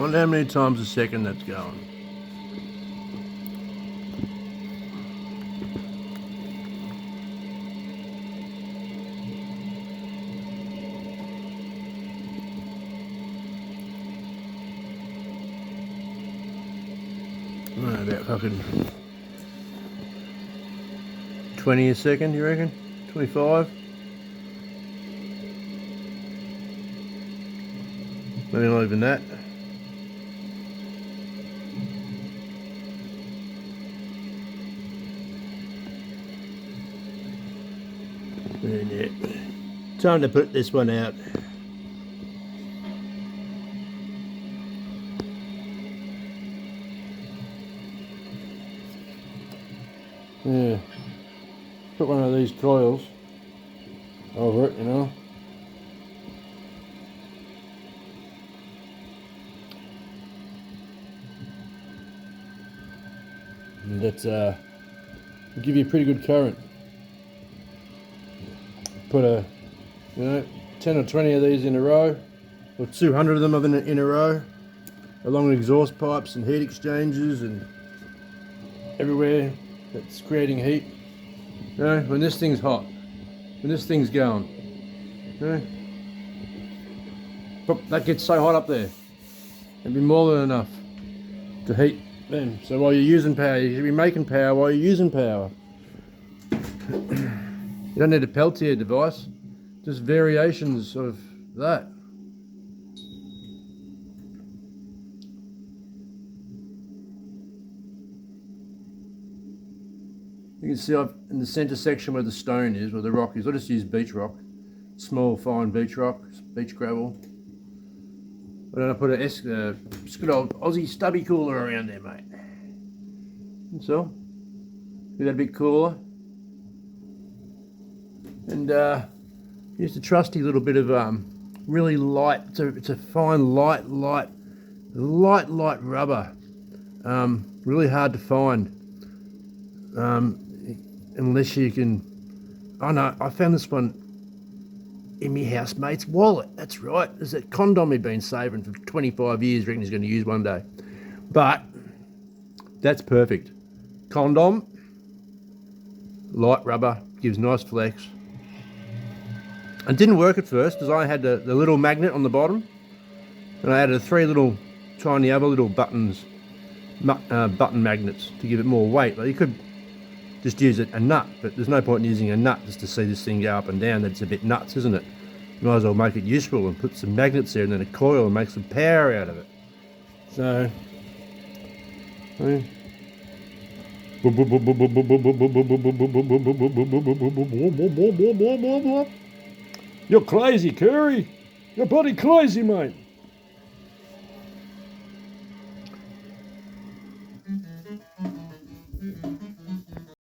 Wonder how many times a second that's going. About fucking 20 a second, you reckon? 25? Maybe not even that. And yeah, time to put this one out. Yeah, put one of these coils over it, you know. And that's give you a pretty good current. Put a, 10 or 20 of these in a row, or 200 of them in a row, along the exhaust pipes and heat exchangers and everywhere that's creating heat. When this thing's hot, when this thing's going, that gets so hot up there, it'd be more than enough to heat them. So while you're using power, you should be making power while you're using power. You don't need a Peltier device, just variations of that. You can see I've, in the centre section where the stone is, where the rock is, I just use beach rock, small fine beach rock, beach gravel. But then I put a good old Aussie stubby cooler around there, mate. And so, get that a bit cooler. And used a trusty little bit of really light, it's a fine light rubber. Really hard to find. Unless you can, oh no, I found this one in my housemate's wallet. That's right, there's that condom he'd been saving for 25 years, reckon he's going to use one day. But that's perfect. Condom, light rubber, gives nice flex. It didn't work at first because I had the little magnet on the bottom, and I added 3 little tiny other little button magnets to give it more weight. Like you could just use a nut, but there's no point in using a nut just to see this thing go up and down. That's a bit nuts, isn't it? You might as well make it useful and put some magnets there and then a coil and make some power out of it. So, you're crazy, Curry. You're bloody crazy, mate.